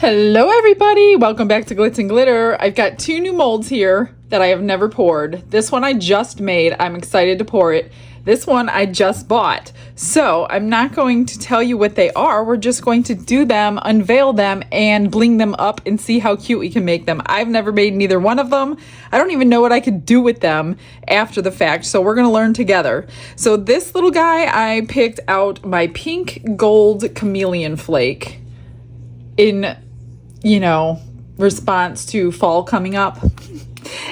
Hello everybody, welcome back to Glitz and Glitter. I've got two new molds here that I have never poured. This one I just made, I'm excited to pour it. This one I just bought. So I'm not going to tell you what they are, we're just going to do them, unveil them, and bling them up and see how cute we can make them. I've never made neither one of them. I don't even know what I could do with them after the fact, so we're gonna learn together. So this little guy, I picked out my pink gold chameleon flake in, response to fall coming up.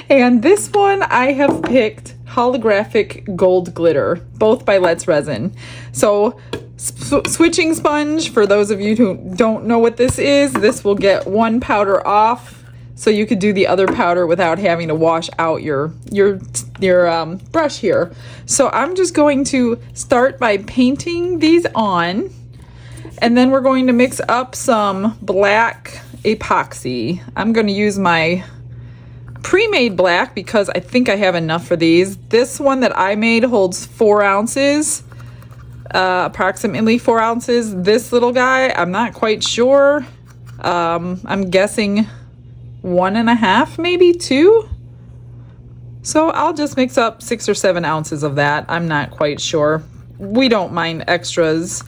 And this one I have picked holographic gold glitter, both by Resin. So switching sponge, for those of you who don't know what this will get one powder off, so you could do the other powder without having to wash out your brush here. So I'm just going to start by painting these on, and then we're going to mix up some black epoxy. I'm going to use my pre-made black because I think I have enough for these. This one that I made holds 4 ounces, approximately 4 ounces. This little guy, I'm not quite sure. I'm guessing 1.5, maybe 2. So I'll just mix up 6 or 7 ounces of that. I'm not quite sure. We don't mind extras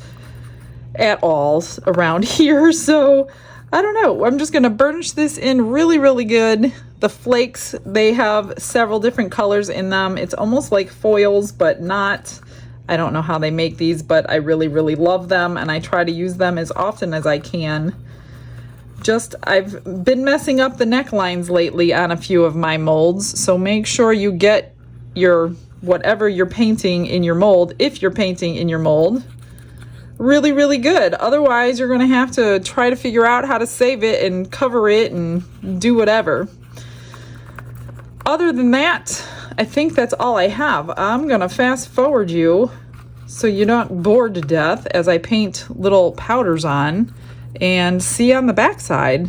at all around here, so I don't know. I'm just gonna burnish this in really, really good. The flakes, they have several different colors in them. It's almost like foils, but not. I don't know how they make these, but I really, really love them, and I try to use them as often as I can. I've been messing up the necklines lately on a few of my molds, so make sure you get your whatever you're painting in your mold, if you're painting in your mold, really, really good. Otherwise, you're gonna have to try to figure out how to save it and cover it and do whatever. Other than that, I think that's all I have. I'm gonna fast forward you so you're not bored to death as I paint little powders on, and see you on the back side.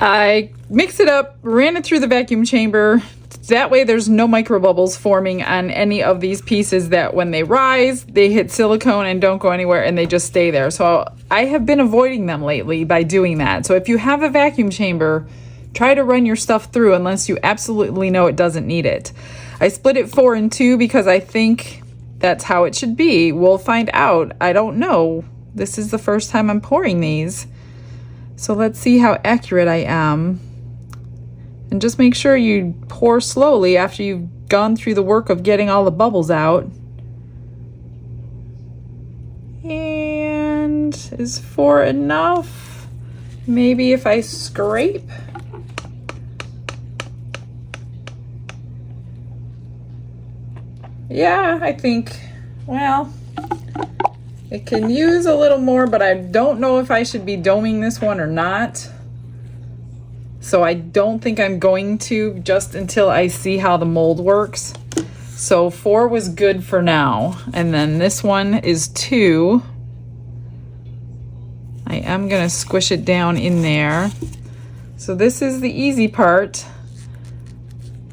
I mixed it up, ran it through the vacuum chamber. That way there's no micro bubbles forming on any of these pieces that when they rise, they hit silicone and don't go anywhere and they just stay there. So I have been avoiding them lately by doing that. So if you have a vacuum chamber, try to run your stuff through unless you absolutely know it doesn't need it. I split it 4 and 2 because I think that's how it should be. We'll find out. I don't know. This is the first time I'm pouring these. So let's see how accurate I am. And just make sure you pour slowly after you've gone through the work of getting all the bubbles out. And is 4 enough? Maybe if I scrape? Yeah, I think, well, it can use a little more, but I don't know if I should be doming this one or not. So I don't think I'm going to just until I see how the mold works. So 4 was good for now. And then this one is 2. I am gonna squish it down in there. So this is the easy part.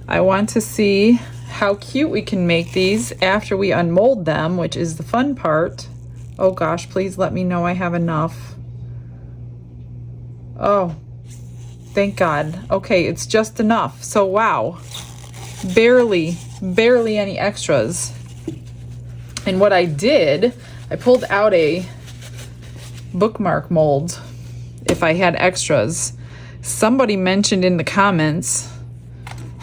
I want to see how cute we can make these after we unmold them, which is the fun part. Oh gosh, please let me know I have enough. Oh, thank God. Okay, it's just enough. So wow, barely any extras. And what I did, I pulled out a bookmark mold if I had extras. Somebody mentioned in the comments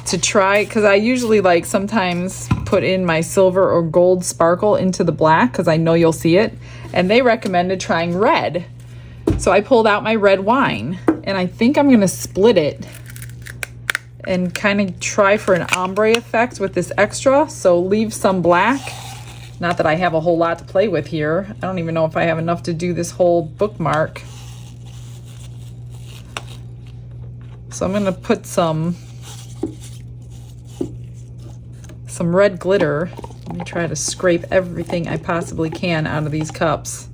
to try, because I usually like sometimes put in my silver or gold sparkle into the black because I know you'll see it, and they recommended trying red. So I pulled out my red wine, and I think I'm gonna split it and kind of try for an ombre effect with this extra. So leave some black. Not that I have a whole lot to play with here. I don't even know if I have enough to do this whole bookmark. So I'm gonna put some red glitter. Let me try to scrape everything I possibly can out of these cups.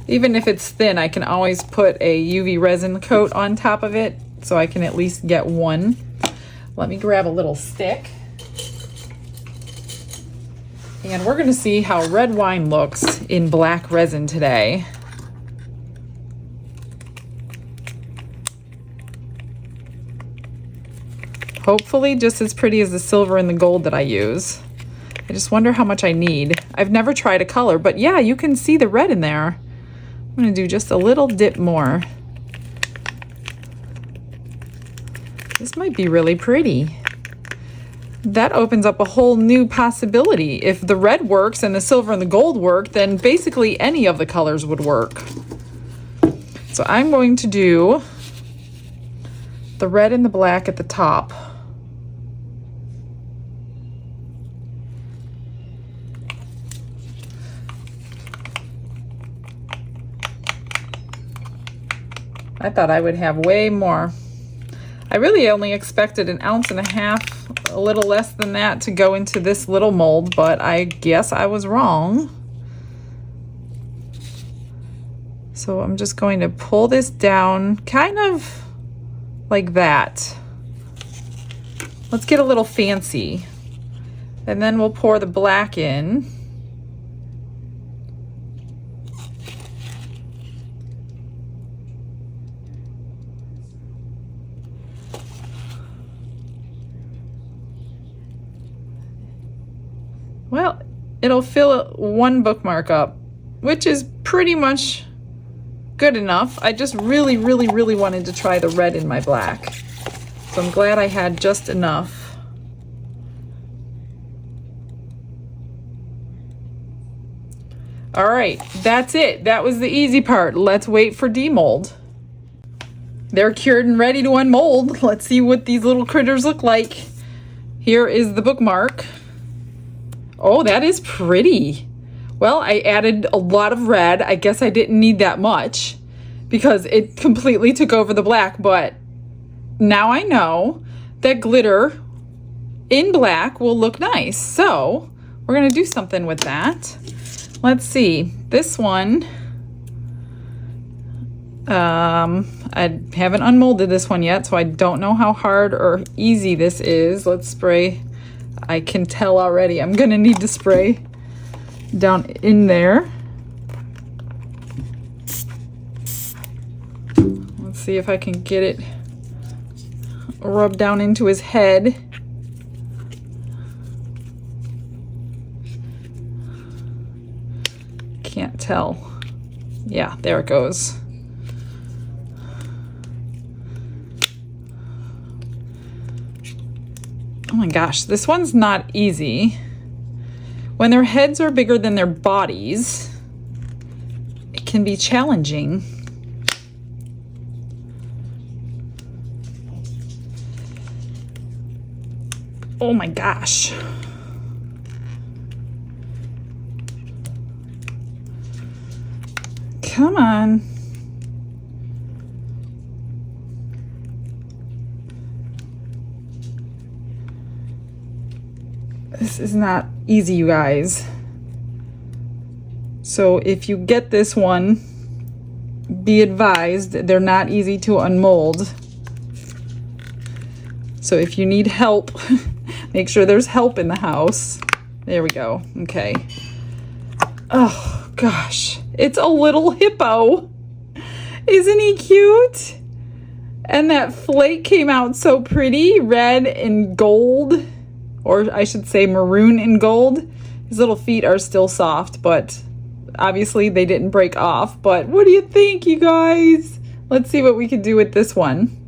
Even if it's thin, I can always put a UV resin coat on top of it so I can at least get one. Let me grab a little stick. And we're gonna see how red wine looks in black resin today. Hopefully just as pretty as the silver and the gold that I use. I just wonder how much I need. I've never tried a color, but yeah, you can see the red in there. I'm gonna do just a little dip more. This might be really pretty. That opens up a whole new possibility. If the red works and the silver and the gold work, then basically any of the colors would work. So I'm going to do the red and the black at the top. I thought I would have way more. I really only expected 1.5 ounces, a little less than that, to go into this little mold, but I guess I was wrong. So I'm just going to pull this down kind of like that. Let's get a little fancy. And then we'll pour the black in. Well, it'll fill one bookmark up, which is pretty much good enough. I just really wanted to try the red in my black. So I'm glad I had just enough. All right, that's it. That was the easy part. Let's wait for demold. They're cured and ready to unmold. Let's see what these little critters look like. Here is the bookmark. Oh, that is pretty. Well, I added a lot of red. I guess I didn't need that much because it completely took over the black, but now I know that glitter in black will look nice. So we're gonna do something with that. Let's see, this one, I haven't unmolded this one yet, so I don't know how hard or easy this is. Let's spray. I can tell already I'm gonna need to spray down in there. Let's see if I can get it rubbed down into his head. Can't tell. Yeah, there it goes. Oh my gosh, this one's not easy. When their heads are bigger than their bodies, it can be challenging. Oh my gosh. Come on. This is not easy, you guys. So if you get this one, be advised they're not easy to unmold. So if you need help, make sure there's help in the house. There we go. Okay. Oh gosh, it's a little hippo. Isn't he cute? And that flake came out so pretty, red and gold, or I should say maroon and gold. His little feet are still soft, but obviously they didn't break off. But what do you think, you guys? Let's see what we can do with this one.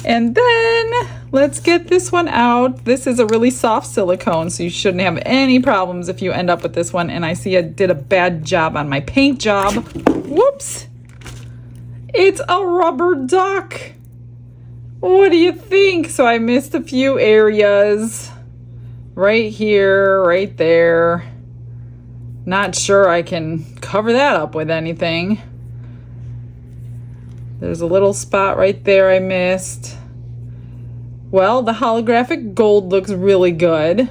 And then let's get this one out. This is a really soft silicone, so you shouldn't have any problems if you end up with this one. And I see I did a bad job on my paint job. Whoops. It's a rubber duck. What do you think? So I missed a few areas. Right here, right there. Not sure I can cover that up with anything. There's a little spot right there I missed. Well, the holographic gold looks really good.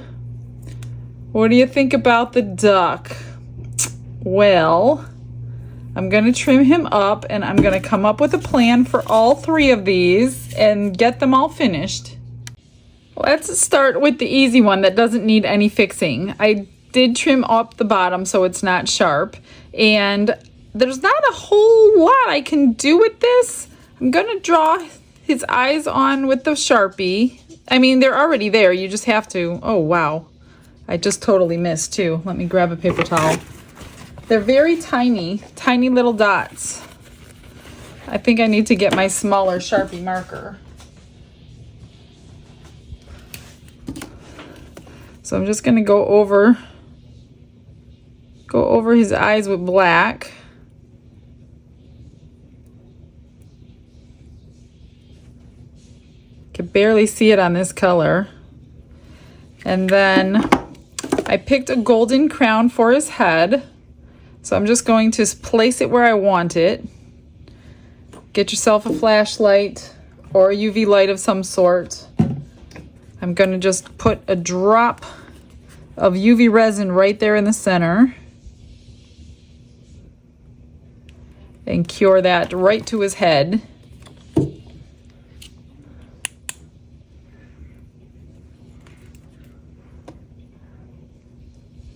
What do you think about the duck? Well, I'm gonna trim him up and I'm gonna come up with a plan for all three of these and get them all finished. Let's start with the easy one that doesn't need any fixing. I did trim up the bottom so it's not sharp, and there's not a whole lot I can do with this. I'm gonna draw his eyes on with the Sharpie. I mean, they're already there, you just have to. Oh wow, I just totally missed too. Let me grab a paper towel. They're very tiny, tiny little dots. I think I need to get my smaller Sharpie marker. So I'm just gonna go over his eyes with black. Can barely see it on this color. And then I picked a golden crown for his head. So I'm just going to place it where I want it. Get yourself a flashlight or a UV light of some sort. I'm going to just put a drop of UV resin right there in the center and cure that right to his head.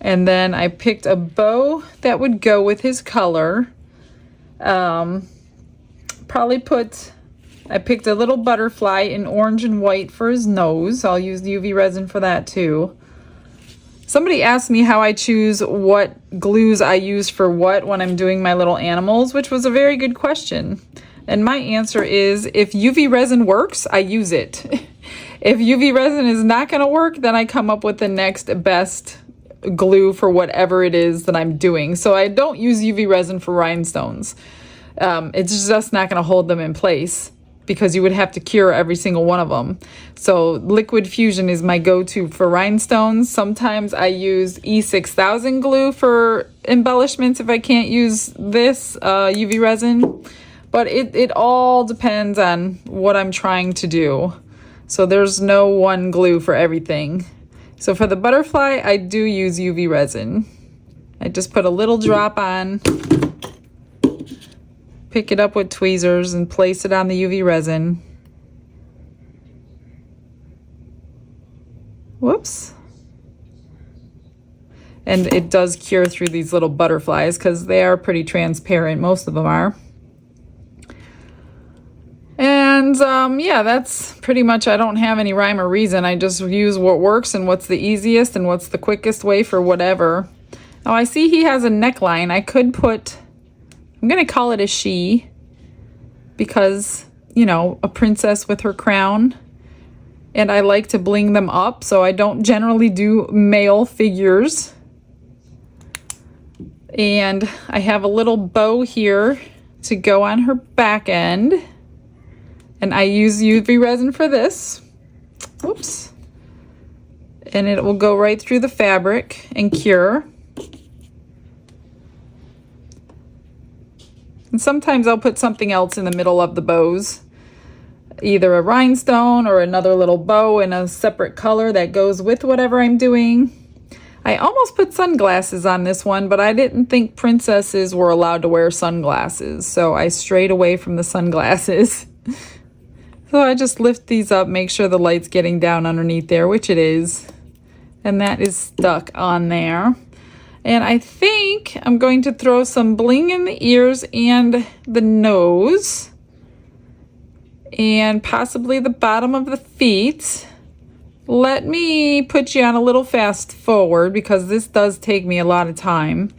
And then I picked a bow that would go with his color. I picked a little butterfly in orange and white for his nose. I'll use UV resin for that too. Somebody asked me how I choose what glues I use for what when I'm doing my little animals, which was a very good question. And my answer is, if UV resin works, I use it. If UV resin is not gonna work, then I come up with the next best glue for whatever it is that I'm doing. So I don't use UV resin for rhinestones. It's just not going to hold them in place because you would have to cure every single one of them. So liquid fusion is my go-to for rhinestones. Sometimes I use E6000 glue for embellishments if I can't use this UV resin. But it all depends on what I'm trying to do. So there's no one glue for everything. So for the butterfly, I do use UV resin. I just put a little drop on, pick it up with tweezers and place it on the UV resin. Whoops. And it does cure through these little butterflies because they are pretty transparent, most of them are. And yeah, that's pretty much, I don't have any rhyme or reason. I just use what works and what's the easiest and what's the quickest way for whatever. Now I see he has a neckline. I could put, I'm going to call it a she because, you know, a princess with her crown. And I like to bling them up, so I don't generally do male figures. And I have a little bow here to go on her back end. And I use UV resin for this. Whoops. And it will go right through the fabric and cure. And sometimes I'll put something else in the middle of the bows. either a rhinestone or another little bow in a separate color that goes with whatever I'm doing. I almost put sunglasses on this one, but I didn't think princesses were allowed to wear sunglasses, so I strayed away from the sunglasses. So I just lift these up, make sure the light's getting down underneath there, which it is. And that is stuck on there. And I think I'm going to throw some bling in the ears and the nose. And possibly the bottom of the feet. Let me put you on a little fast forward because this does take me a lot of time.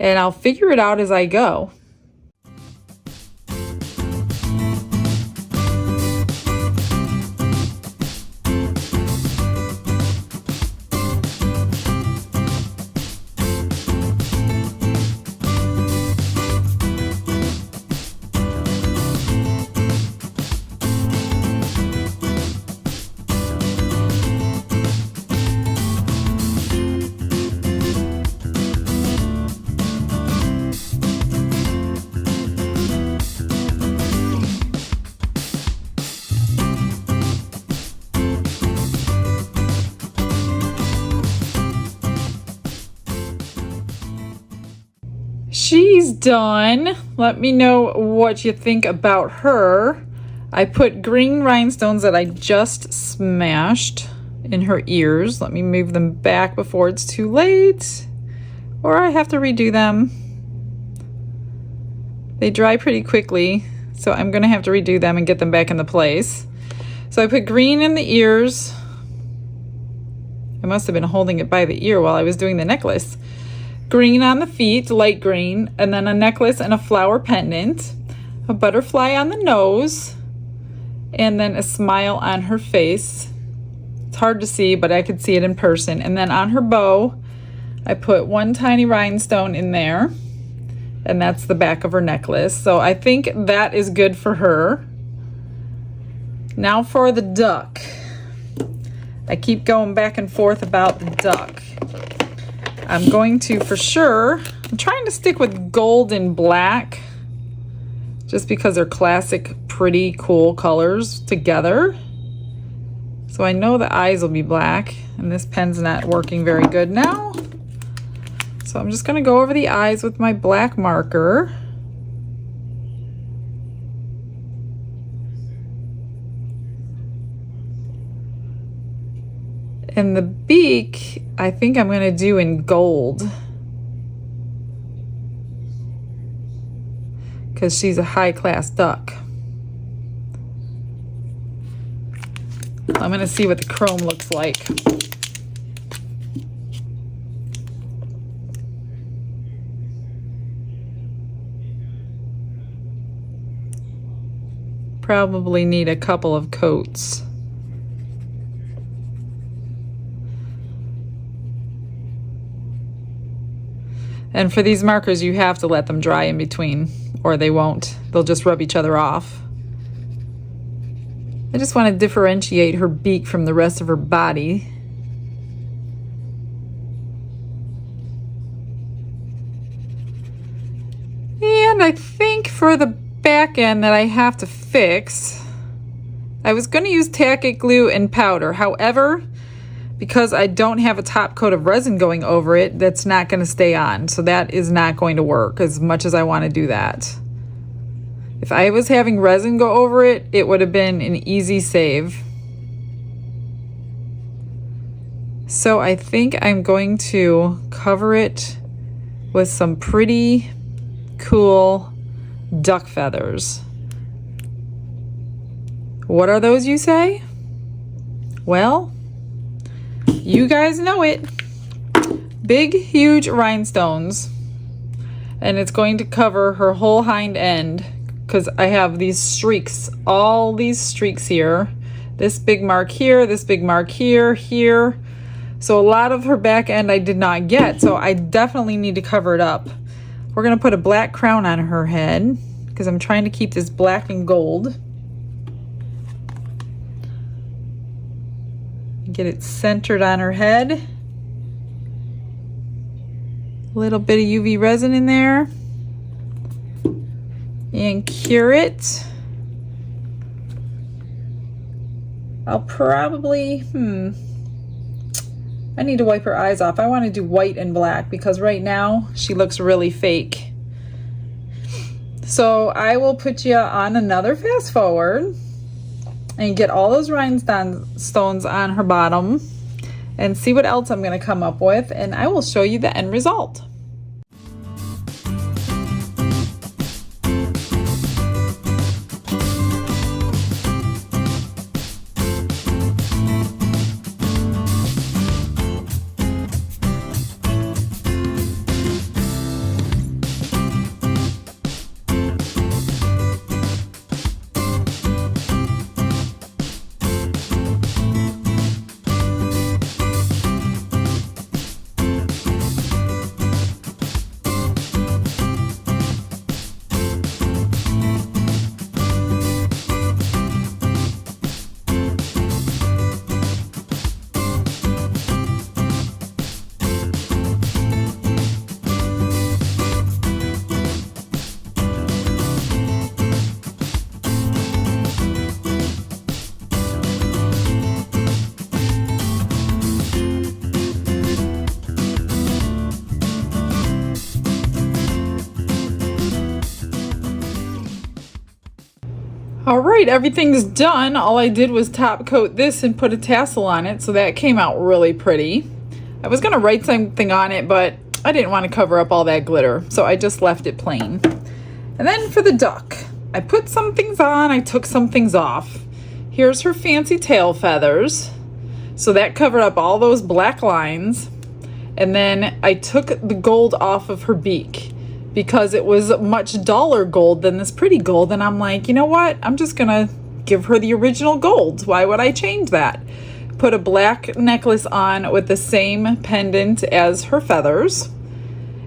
And I'll figure it out as I go. She's done. Let me know what you think about her. I put green rhinestones that I just smashed in her ears. Let me move them back before it's too late, or I have to redo them. They dry pretty quickly, so I'm gonna have to redo them and get them back into place. So I put green in the ears. I must have been holding it by the ear while I was doing the necklace. Green on the feet, light green, and then a necklace and a flower pendant, a butterfly on the nose, and then a smile on her face. It's hard to see, but I could see it in person. And then on her bow, I put one tiny rhinestone in there, and that's the back of her necklace. So I think that is good for her. Now for the duck. I keep going back and forth about the duck. I'm going to, for sure, I'm trying to stick with gold and black just because they're classic, pretty, cool colors together. So I know the eyes will be black, and this pen's not working very good now. So I'm just gonna go over the eyes with my black marker. And the beak, I think I'm gonna do in gold because she's a high-class duck. I'm gonna see what the chrome looks like. Probably need a couple of coats. And for these markers, you have to let them dry in between, or they won't. They'll just rub each other off. I just want to differentiate her beak from the rest of her body. And I think for the back end that I have to fix, I was going to use tacky glue and powder. However, because I don't have a top coat of resin going over it, that's not going to stay on. So that is not going to work as much as I want to do that. If I was having resin go over it, it would have been an easy save. So I think I'm going to cover it with some pretty cool duck feathers. What are those, you say? Well, you guys know it. Big, huge rhinestones. And it's going to cover her whole hind end because I have these streaks, all these streaks here. This big mark here, this big mark here, here. So a lot of her back end I did not get, so I definitely need to cover it up. We're going to put a black crown on her head because I'm trying to keep this black and gold. Get it centered on her head. A little bit of UV resin in there. And cure it. I'll probably, I need to wipe her eyes off. I want to do white and black because right now she looks really fake. So I will put you on another fast forward and get all those rhinestones on her bottom and see what else I'm going to come up with, and I will show you the end result. All right, everything's done. All I did was top coat this and put a tassel on it, so that came out really pretty. I was gonna write something on it, but I didn't want to cover up all that glitter, so I just left it plain. And then for the duck, I put some things on, I took some things off. Here's her fancy tail feathers. So that covered up all those black lines. And then I took the gold off of her beak, because it was much duller gold than this pretty gold, and I'm like, you know what? I'm just gonna give her the original gold. Why would I change that? Put a black necklace on with the same pendant as her feathers.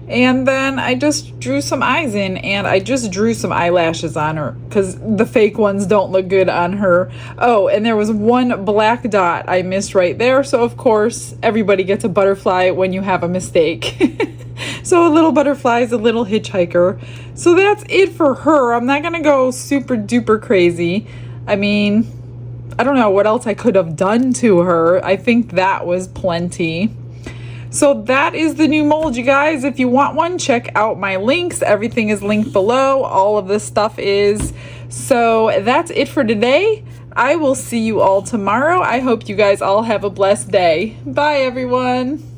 And then I just drew some eyes in, and I just drew some eyelashes on her because the fake ones don't look good on her. Oh, and there was one black dot I missed right there. So of course, everybody gets a butterfly when you have a mistake. So a little butterfly is a little hitchhiker. So that's it for her. I'm not gonna go super duper crazy. I mean, I don't know what else I could have done to her. I think that was plenty. So that is the new mold, you guys. If you want one, check out my links. Everything is linked below. All of this stuff is. So that's it for today. I will see you all tomorrow. I hope you guys all have a blessed day. Bye, everyone.